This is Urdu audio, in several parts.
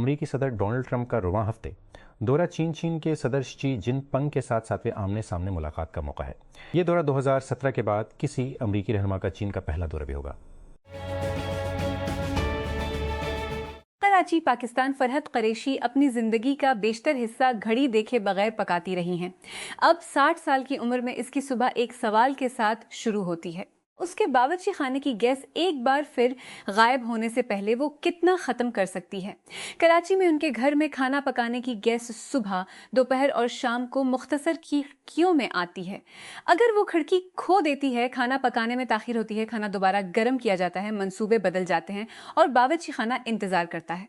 امریکی صدر ڈونلڈ ٹرمپ کا رواں ہفتے دورہ چین کے صدر شی جن پنگ کے ساتھ ساتویں آمنے سامنے ملاقات کا موقع ہے۔ یہ دورہ 2017 کے بعد کسی امریکی رہنما کا چین کا پہلا دورہ بھی ہوگا۔ کراچی پاکستان فرحت قریشی اپنی زندگی کا بیشتر حصہ گھڑی دیکھے بغیر پکاتی رہی ہیں۔ اب 60 سال کی عمر میں اس کی صبح ایک سوال کے ساتھ شروع ہوتی ہے، اس کے باورچی خانے کی گیس ایک بار پھر غائب ہونے سے پہلے وہ کتنا ختم کر سکتی ہے۔ کراچی میں ان کے گھر میں کھانا پکانے کی گیس صبح، دوپہر اور شام کو مختصر کھڑکیوں میں آتی ہے۔ اگر وہ کھڑکی کھو دیتی ہے، کھانا پکانے میں تاخیر ہوتی ہے، کھانا دوبارہ گرم کیا جاتا ہے، منصوبے بدل جاتے ہیں اور باورچی خانہ انتظار کرتا ہے۔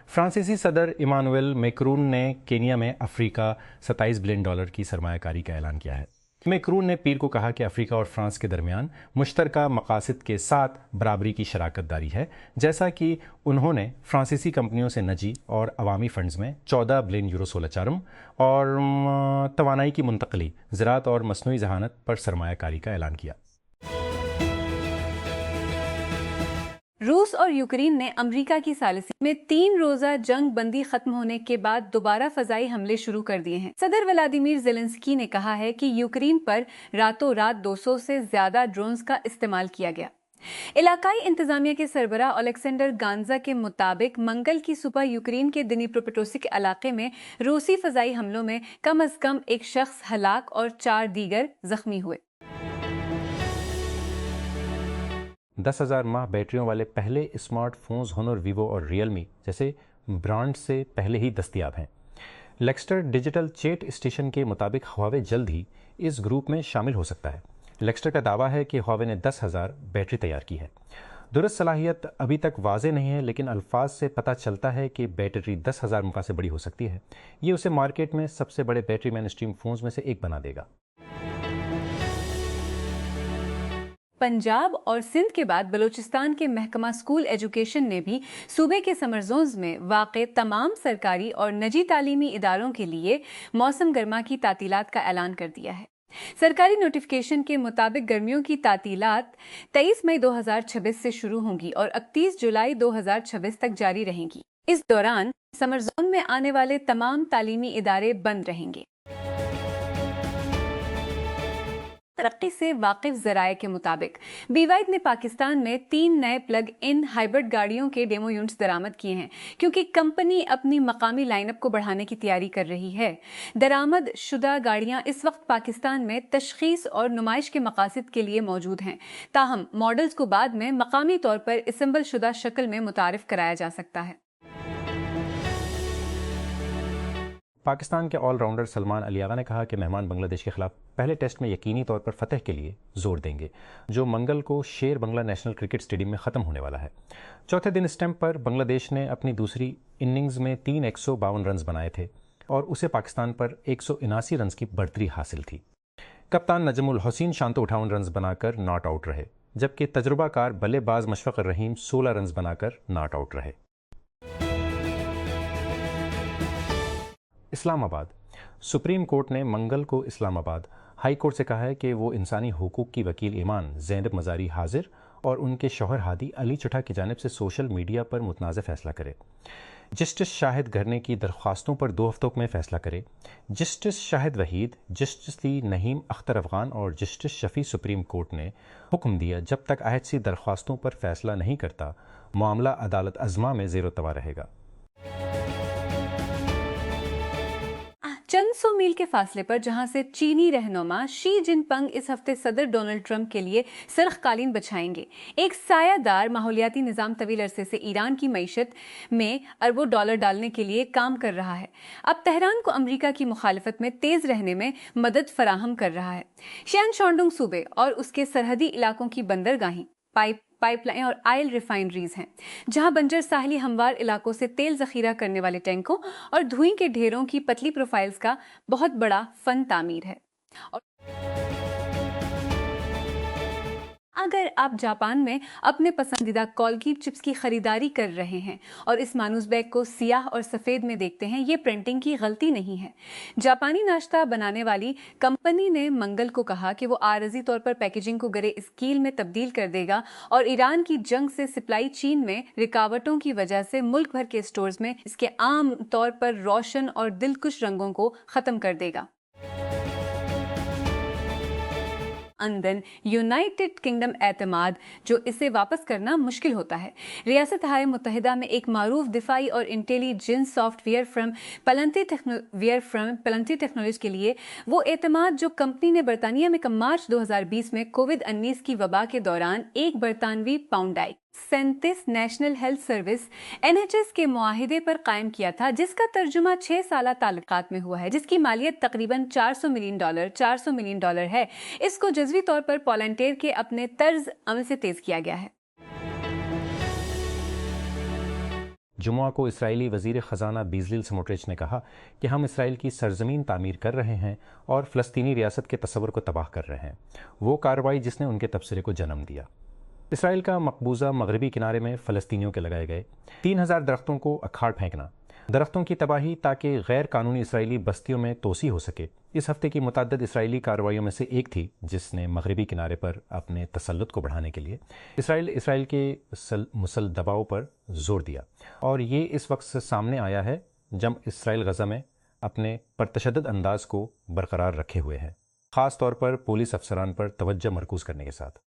فرانسیسی صدر ایمانوئل میکرون نے کینیا میں افریقہ $27 بلین کی سرمایہ کاری کا اعلان کیا ہے۔ میکرون نے پیر کو کہا کہ افریقہ اور فرانس کے درمیان مشترکہ مقاصد کے ساتھ برابری کی شراکت داری ہے، جیسا کہ انہوں نے فرانسیسی کمپنیوں سے نجی اور عوامی فنڈز میں $14 بلین سولچارم اور توانائی کی منتقلی، زراعت اور مصنوعی ذہانت پر سرمایہ کاری کا اعلان کیا۔ روس اور یوکرین نے امریکہ کی ثالثی میں 3 روزہ جنگ بندی ختم ہونے کے بعد دوبارہ فضائی حملے شروع کر دیے ہیں۔ صدر ولادیمیر زیلنسکی نے کہا ہے کہ یوکرین پر راتوں رات 200 سے زیادہ ڈرونز کا استعمال کیا گیا۔ علاقائی انتظامیہ کے سربراہ الیکسینڈر گانزا کے مطابق منگل کی صبح یوکرین کے دنیپروپیٹروسک علاقے میں روسی فضائی حملوں میں کم از کم 1 شخص ہلاک اور 4 دیگر زخمی ہوئے۔ 10,000 ماہ بیٹریوں والے پہلے اسمارٹ فونز ہونر، ویوو اور ریئلمی جیسے برانڈ سے پہلے ہی دستیاب ہیں۔ لیکسٹر ڈیجیٹل چیٹ اسٹیشن کے مطابق ہواوے جلد ہی اس گروپ میں شامل ہو سکتا ہے۔ لیکسٹر کا دعویٰ ہے کہ ہواوے نے 10,000 بیٹری تیار کی ہے۔ درست صلاحیت ابھی تک واضح نہیں ہے، لیکن الفاظ سے پتہ چلتا ہے کہ بیٹری 10,000 مکعہ سے بڑی ہو سکتی ہے۔ یہ اسے مارکیٹ میں سب سے بڑے بیٹری مین اسٹریم فونز میں سے ایک بنا دے گا۔ پنجاب اور سندھ کے بعد بلوچستان کے محکمہ اسکول ایجوکیشن نے بھی صوبے کے سمر زونز میں واقع تمام سرکاری اور نجی تعلیمی اداروں کے لیے موسم گرما کی تعطیلات کا اعلان کر دیا ہے۔ سرکاری نوٹیفیکیشن کے مطابق گرمیوں کی تعطیلات 23 مئی 2026 سے شروع ہوں گی اور 31 جولائی 2026 تک جاری رہیں گی۔ اس دوران سمر زون میں آنے والے تمام تعلیمی ادارے بند رہیں گے۔ ترقی سے واقف ذرائع کے مطابق BYD نے پاکستان میں 3 نئے پلگ ان ہائبرڈ گاڑیوں کے ڈیمو یونٹس درآمد کیے ہیں، کیونکہ کمپنی اپنی مقامی لائن اپ کو بڑھانے کی تیاری کر رہی ہے۔ درآمد شدہ گاڑیاں اس وقت پاکستان میں تشخیص اور نمائش کے مقاصد کے لیے موجود ہیں، تاہم ماڈلز کو بعد میں مقامی طور پر اسمبل شدہ شکل میں متعارف کرایا جا سکتا ہے۔ پاکستان کے آل راؤنڈر سلمان علی آغا نے کہا کہ مہمان بنگلہ دیش کے خلاف پہلے ٹیسٹ میں یقینی طور پر فتح کے لیے زور دیں گے، جو منگل کو شیر بنگلہ نیشنل کرکٹ اسٹیڈیم میں ختم ہونے والا ہے۔ چوتھے دن اسٹمپ پر بنگلہ دیش نے اپنی دوسری اننگز میں 3 152 رنز بنائے تھے اور اسے پاکستان پر 179 رنز کی برتری حاصل تھی۔ کپتان نجم الحسین شانتو 58 رنز بنا کر ناٹ آؤٹ رہے، جبکہ تجربہ کار بلے باز مشفق الرحیم 16 رنز بنا کر ناٹ آؤٹ رہے۔ اسلام آباد سپریم کورٹ نے منگل کو اسلام آباد ہائی کورٹ سے کہا ہے کہ وہ انسانی حقوق کی وکیل ایمان زینب مزاری حاضر اور ان کے شوہر ہادی علی چٹھا کی جانب سے سوشل میڈیا پر متنازع فیصلہ کرے۔ جسٹس شاہد گھرنے کی درخواستوں پر 2 ہفتوں میں فیصلہ کرے۔ جسٹس شاہد وحید، جسٹس نعیم اختر افغان اور جسٹس شفیع سپریم کورٹ نے حکم دیا جب تک IHC درخواستوں پر فیصلہ نہیں کرتا، معاملہ عدالت عظمیٰ میں زیر التوا رہے گا۔ چند سو میل کے فاصلے پر جہاں سے چینی رہنما شی جن پنگ اس ہفتے صدر ڈونلڈ ٹرمپ کے لیے سرخ قالین بچھائیں گے، ایک سایہ دار ماحولیاتی نظام طویل عرصے سے ایران کی معیشت میں اربوں ڈالر ڈالنے کے لیے کام کر رہا ہے، اب تہران کو امریکہ کی مخالفت میں تیز رہنے میں مدد فراہم کر رہا ہے۔ شین شانڈونگ صوبے اور اس کے سرحدی علاقوں کی بندرگاہیں، پائپ لائن اور آئل ریفائنریز ہیں، جہاں بنجر ساحلی ہموار علاقوں سے تیل ذخیرہ کرنے والے ٹینکوں اور دھوئیں کے ڈھیروں کی پتلی پروفائلز کا بہت بڑا فن تعمیر ہے۔ اگر آپ جاپان میں اپنے پسندیدہ کولگیٹ چپس کی خریداری کر رہے ہیں اور اس مانوس بیگ کو سیاہ اور سفید میں دیکھتے ہیں، یہ پرنٹنگ کی غلطی نہیں ہے۔ جاپانی ناشتہ بنانے والی کمپنی نے منگل کو کہا کہ وہ عارضی طور پر پیکیجنگ کو گرے اسکیل میں تبدیل کر دے گا اور ایران کی جنگ سے سپلائی چین میں رکاوٹوں کی وجہ سے ملک بھر کے اسٹورز میں اس کے عام طور پر روشن اور دلکش رنگوں کو ختم کر دے گا۔ اندن یونائٹڈ کنگڈم اعتماد جو اسے واپس کرنا مشکل ہوتا ہے۔ ریاست متحدہ میں ایک معروف دفاعی اور intelligence software firm Palantir technologies کے لیے وہ اعتماد جو کمپنی نے برطانیہ میں مارچ 2020 میں کووڈ-19 کی وبا کے دوران ایک برطانوی پاؤنڈ سینتس نیشنل ہیلتھ سروس NHS کے معاہدے پر قائم کیا تھا، جس کا ترجمہ 6 سالہ تعلقات میں ہوا ہے، جس کی مالیت تقریباً $400 ملین ہے، اس کو جزوی طور پر پالنٹیر کے اپنے طرز عمل سے تیز کیا گیا ہے۔ جمعہ کو اسرائیلی وزیر خزانہ بیزلیل سموٹرچ نے کہا کہ ہم اسرائیل کی سرزمین تعمیر کر رہے ہیں اور فلسطینی ریاست کے تصور کو تباہ کر رہے ہیں، وہ کارروائی جس نے ان کے تبصرے کو جنم دیا۔ اسرائیل کا مقبوضہ مغربی کنارے میں فلسطینیوں کے لگائے گئے 3000 درختوں کو اکھاڑ پھینکنا، درختوں کی تباہی تاکہ غیر قانونی اسرائیلی بستیوں میں توسیع ہو سکے، اس ہفتے کی متعدد اسرائیلی کارروائیوں میں سے ایک تھی جس نے مغربی کنارے پر اپنے تسلط کو بڑھانے کے لیے اسرائیل کے مسلح دباؤ پر زور دیا، اور یہ اس وقت سے سامنے آیا ہے جب اسرائیل غزہ میں اپنے پرتشدد انداز کو برقرار رکھے ہوئے ہے، خاص طور پر پولیس افسران پر توجہ مرکوز کرنے کے ساتھ۔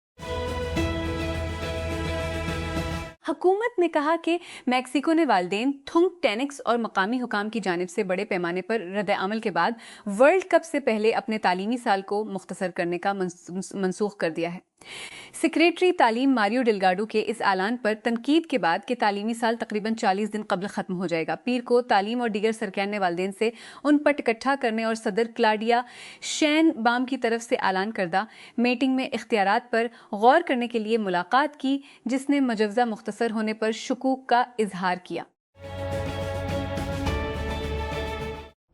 حکومت نے کہا کہ میکسیکو نے والدین، تھنک ٹینکس اور مقامی حکام کی جانب سے بڑے پیمانے پر رد عمل کے بعد ورلڈ کپ سے پہلے اپنے تعلیمی سال کو مختصر کرنے کا منسوخ کر دیا ہے۔ سیکریٹری تعلیم ماریو ڈیلگاڈو کے اس اعلان پر تنقید کے بعد کہ تعلیمی سال تقریباً 40 دن قبل ختم ہو جائے گا، پیر کو تعلیم اور دیگر سرکار نے والدین سے ان پر اکٹھا کرنے اور صدر کلاڈیا شین بام کی طرف سے اعلان کردہ میٹنگ میں اختیارات پر غور کرنے کے لیے ملاقات کی، جس نے مجوزہ مختصر ہونے پر شکوک کا اظہار کیا۔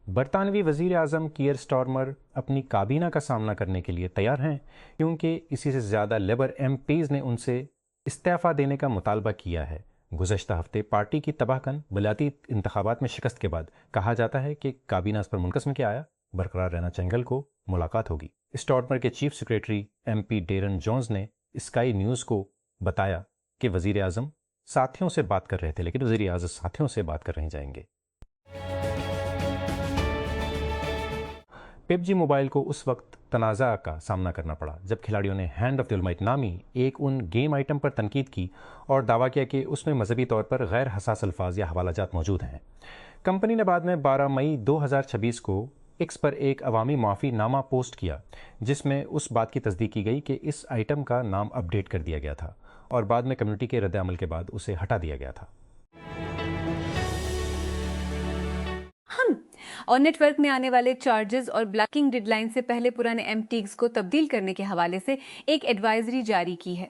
برطانوی وزیر اعظم کیئر سٹارمر اپنی کابینہ کا سامنا کرنے کے لیے تیار ہیں، کیونکہ اسی سے زیادہ لیبر ایم پیز نے ان سے استعفیٰ دینے کا مطالبہ کیا ہے۔ گزشتہ ہفتے پارٹی کی تباہ کن بلدیاتی انتخابات میں شکست کے بعد کہا جاتا ہے کہ کابینہ اس پر منقسم کیا آیا برقرار رہنا چینگل کو ملاقات ہوگی۔ سٹارمر کے chief secretary M P Darren Jones نے اسکائی نیوز کو بتایا کہ وزیر اعظم ساتھیوں سے بات کر رہے تھے، لیکن وزیر اعظم ساتھیوں سے بات کر رہے جائیں گے۔ PUBG موبائل کو اس وقت تنازع کا سامنا کرنا پڑا جب کھلاڑیوں نے ہینڈ آف دی المائٹ نامی ایک ان گیم آئٹم پر تنقید کی اور دعویٰ کیا کہ اس میں مذہبی طور پر غیر حساس الفاظ یا حوالہ جات موجود ہیں۔ کمپنی نے بعد میں 12 مئی 2026 کو ایکس پر ایک عوامی معافی نامہ پوسٹ کیا، جس میں اس بات کی تصدیق کی گئی کہ اس آئٹم کا نام اپ ڈیٹ کر دیا گیا تھا اور بعد میں کمیونٹی کے رد عمل کے بعد اسے ہٹا دیا گیا تھا۔ اور نیٹ ورک میں آنے والے چارجز اور بلاکنگ ڈیڈ لائن سے پہلے پرانے MTX کو تبدیل کرنے کے حوالے سے ایک ایڈوائزری جاری کی ہے۔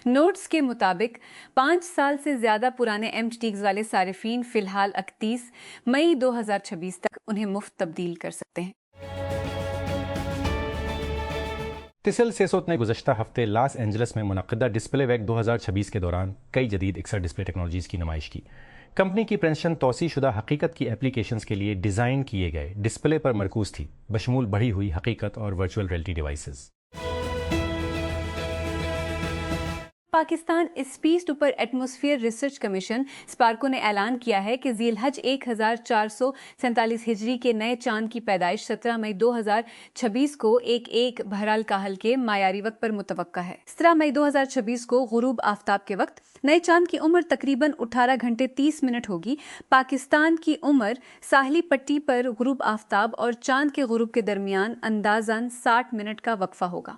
نوٹس کے مطابق 5 سال سے زیادہ پرانے MTX والے صارفین فی الحال 31 مئی 2026 تک انہیں مفت تبدیل کر سکتے ہیں۔ تسل سیسوت نے گزشتہ ہفتے لاس اینجلس میں منعقدہ ڈسپلے ویک 2026 کے دوران کئی جدید ایکسر ڈسپلے ٹیکنالوجیز کی نمائش کی۔ کمپنی کی پرنشن توسیع شدہ حقیقت کی اپلیکیشنز کے لیے ڈیزائن کیے گئے ڈسپلے پر مرکوز تھی، بشمول بڑھی ہوئی حقیقت اور virtual reality devices. Pakistan space اوپر ایٹماسفیئر ریسرچ کمیشن اسپارکو نے اعلان کیا ہے کہ ذی الحج 1447 ہجری کے نئے چاند کی پیدائش 17 مئی 2026 کو ایک بہرحال کاہل کے معیاری وقت پر متوقع ہے۔ 17 مئی 2026 کو غروب آفتاب کے وقت نئے چاند کی عمر تقریباً 18 گھنٹے 30 منٹ ہوگی۔ پاکستان کی عمر ساحلی پٹی پر غروب آفتاب اور چاند کے غروب کے درمیان اندازاً 60 منٹ کا وقفہ ہوگا۔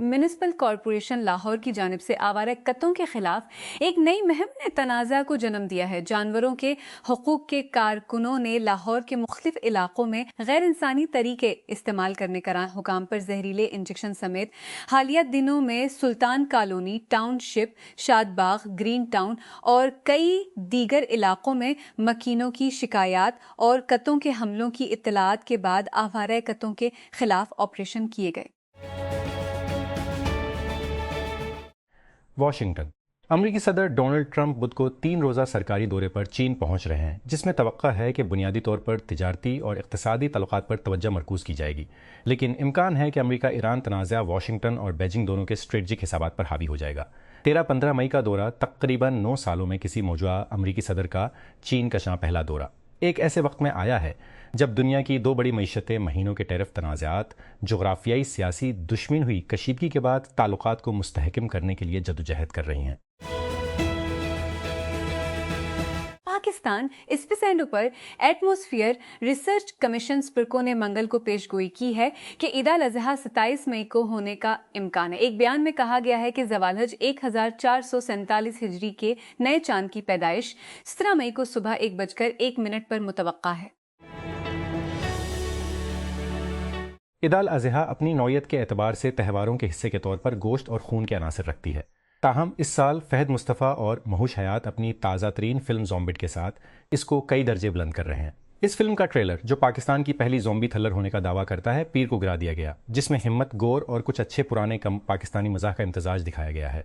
میونسپل کارپوریشن لاہور کی جانب سے آوارہ کتوں کے خلاف ایک نئی مہم نے تنازع کو جنم دیا ہے۔ جانوروں کے حقوق کے کارکنوں نے لاہور کے مختلف علاقوں میں غیر انسانی طریقے استعمال کرنے کا حکام پر زہریلے انجیکشن سمیت حالیہ دنوں میں سلطان کالونی، ٹاؤن شپ، شاد باغ، گرین ٹاؤن اور کئی دیگر علاقوں میں مکینوں کی شکایات اور کتوں کے حملوں کی اطلاعات کے بعد آوارہ کتوں کے خلاف آپریشن کیے گئے۔ واشنگٹن۔ امریکی صدر ڈونلڈ ٹرمپ بدھ کو 3 روزہ سرکاری دورے پر چین پہنچ رہے ہیں، جس میں توقع ہے کہ بنیادی طور پر تجارتی اور اقتصادی تعلقات پر توجہ مرکوز کی جائے گی، لیکن امکان ہے کہ امریکہ ایران تنازع واشنگٹن اور بیجنگ دونوں کے اسٹریٹجک حسابات پر حاوی ہو جائے گا۔ 13-15 مئی کا دورہ تقریباً 9 سالوں میں کسی موجودہ امریکی صدر کا چین کا شاں پہلا دورہ ایک ایسے وقت میں آیا ہے جب دنیا کی 2 بڑی معیشتیں مہینوں کے ٹیرف تنازعات، جغرافیائی سیاسی دشمن ہوئی کشیدگی کے بعد تعلقات کو مستحکم کرنے کے لیے جدوجہد کر رہی ہیں۔ پاکستان اسپیسینڈو پر ایٹماسفیئر ریسرچ کمیشن سپرکو نے منگل کو پیش گوئی کی ہے کہ عید الاضحیٰ 27 مئی کو ہونے کا امکان ہے۔ ایک بیان میں کہا گیا ہے کہ ذوالحج 1447 ہجری کے نئے چاند کی پیدائش 17 مئی کو صبح 1:01 پر متوقع ہے۔ عید الاضحیٰ اپنی نوعیت کے اعتبار سے تہواروں کے حصے کے طور پر گوشت اور خون کے عناصر رکھتی ہے، تاہم اس سال فہد مصطفیٰ اور مہوش حیات اپنی تازہ ترین فلم زومبٹ کے ساتھ اس کو کئی درجے بلند کر رہے ہیں۔ اس فلم کا ٹریلر، جو پاکستان کی پہلی زومبی تھرلر ہونے کا دعویٰ کرتا ہے، پیر کو گرا دیا گیا، جس میں ہمت، گور اور کچھ اچھے پرانے کم پاکستانی مزاح کا امتزاج دکھایا گیا ہے۔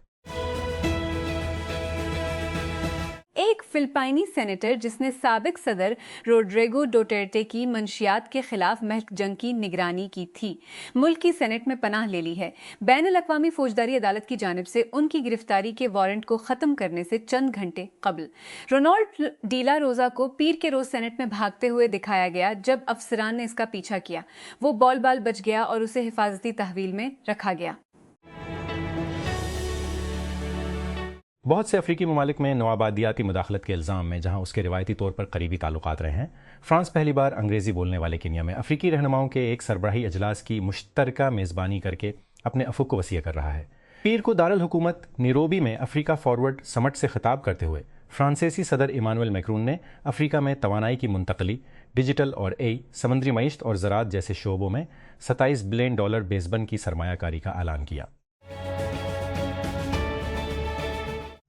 ایک فلپائنی سینیٹر جس نے سابق صدر روڈریگو ڈوٹرٹے کی منشیات کے خلاف محض جنگ کی نگرانی کی تھی، ملک کی سینٹ میں پناہ لے لی ہے۔ بین الاقوامی فوجداری عدالت کی جانب سے ان کی گرفتاری کے وارنٹ کو ختم کرنے سے چند گھنٹے قبل رونالڈ ڈیلا روزا کو پیر کے روز سینٹ میں بھاگتے ہوئے دکھایا گیا۔ جب افسران نے اس کا پیچھا کیا، وہ بال بچ گیا اور اسے حفاظتی تحویل میں رکھا گیا۔ بہت سے افریقی ممالک میں نوآبادیاتی مداخلت کے الزام میں جہاں اس کے روایتی طور پر قریبی تعلقات رہے ہیں، فرانس پہلی بار انگریزی بولنے والے کینیا میں افریقی رہنماؤں کے ایک سربراہی اجلاس کی مشترکہ میزبانی کر کے اپنے افق کو وسیع کر رہا ہے۔ پیر کو دارالحکومت نیروبی میں افریقہ فارورڈ سمٹ سے خطاب کرتے ہوئے فرانسیسی صدر ایمانوئل میکرون نے افریقہ میں توانائی کی منتقلی، ڈیجیٹل اور سمندری معیشت اور زراعت جیسے شعبوں میں $27 بلین بیس بند کی سرمایہ کاری کا اعلان کیا۔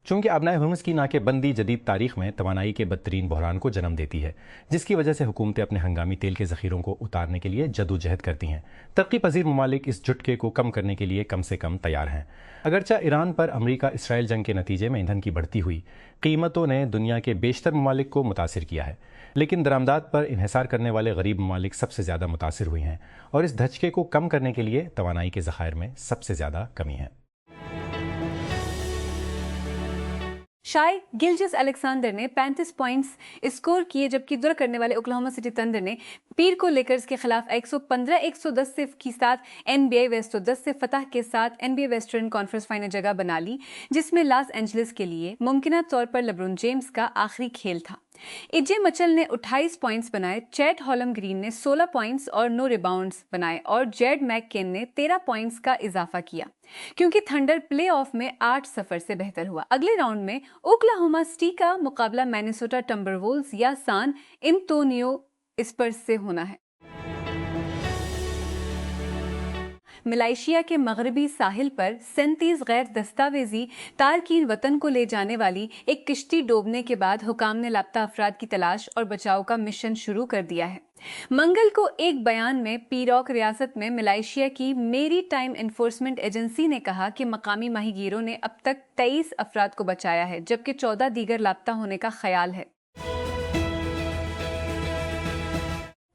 چونکہ آبنائے ہرمز کی ناکے بندی جدید تاریخ میں توانائی کے بدترین بحران کو جنم دیتی ہے، جس کی وجہ سے حکومتیں اپنے ہنگامی تیل کے ذخیروں کو اتارنے کے لیے جدوجہد کرتی ہیں۔ ترقی پذیر ممالک اس جھٹکے کو کم کرنے کے لیے کم سے کم تیار ہیں۔ اگرچہ ایران پر امریکہ اسرائیل جنگ کے نتیجے میں ایندھن کی بڑھتی ہوئی قیمتوں نے دنیا کے بیشتر ممالک کو متاثر کیا ہے، لیکن درآمدات پر انحصار کرنے والے غریب ممالک سب سے زیادہ متاثر ہوئی ہیں، اور اس دھچکے کو کم کرنے کے لیے توانائی کے ذخائر میں سب سے زیادہ کمی ہے۔ شائی گلجس الیگزینڈر نے 35 پوائنٹس اسکور کیے، جبکہ درہ کرنے والے اوکلاہوما سٹی تھنڈر نے پیر کو لیکرز کے خلاف 115-110 کے ساتھ NBA ویسٹ 10 سے فتح کے ساتھ NBA ویسٹرن کانفرنس فائنل جگہ بنا لی، جس میں لاس اینجلس کے لیے ممکنہ طور پر لیبرون جیمز کا آخری کھیل تھا۔ ایجے مچل نے 28 پوائنٹس بنائے، چیٹ ہالم گرین نے 16 پوائنٹس اور 9 ریباؤنڈز بنائے، اور جیڈ میک کین نے 13 پوائنٹس کا اضافہ کیا، کیونکہ تھنڈر پلے آف میں 8-0 سے بہتر ہوا۔ اگلے راؤنڈ میں اوکلاہوما سٹی کا مقابلہ مینیسوٹا ٹمبروولز یا سان انتونیو اسپرز سے ہونا ہے۔ ملائیشیا کے مغربی ساحل پر 37 غیر دستاویزی تارکین وطن کو لے جانے والی ایک کشتی ڈوبنے کے بعد حکام نے لاپتہ افراد کی تلاش اور بچاؤ کا مشن شروع کر دیا ہے۔ منگل کو ایک بیان میں پیروک ریاست میں ملائیشیا کی میری ٹائم انفورسمنٹ ایجنسی نے کہا کہ مقامی ماہی گیروں نے اب تک 23 افراد کو بچایا ہے، جبکہ 14 دیگر لاپتہ ہونے کا خیال ہے۔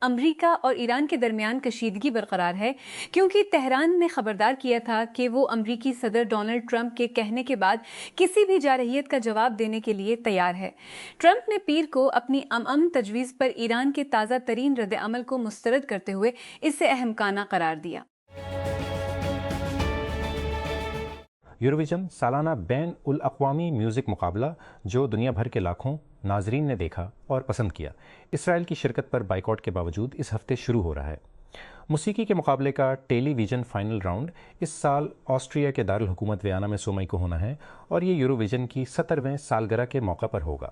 امریکہ اور ایران کے درمیان کشیدگی برقرار ہے، کیونکہ تہران نے خبردار کیا تھا کہ وہ امریکی صدر ڈونلڈ ٹرمپ کے کہنے کے بعد کسی بھی جارحیت کا جواب دینے کے لیے تیار ہے۔ ٹرمپ نے پیر کو اپنی امن تجویز پر ایران کے تازہ ترین رد عمل کو مسترد کرتے ہوئے اسے احمقانہ قرار دیا۔ یوروویژن سالانہ بین الاقوامی میوزک مقابلہ جو دنیا بھر کے لاکھوں ناظرین نے دیکھا اور پسند کیا، اسرائیل کی شرکت پر بائیکاٹ کے باوجود اس ہفتے شروع ہو رہا ہے۔ موسیقی کے مقابلے کا ٹیلی ویژن فائنل راؤنڈ اس سال آسٹریا کے دارالحکومت ویانا میں 16 مئی کو ہونا ہے، اور یہ یوروویژن کی 70ویں سالگرہ کے موقع پر ہوگا۔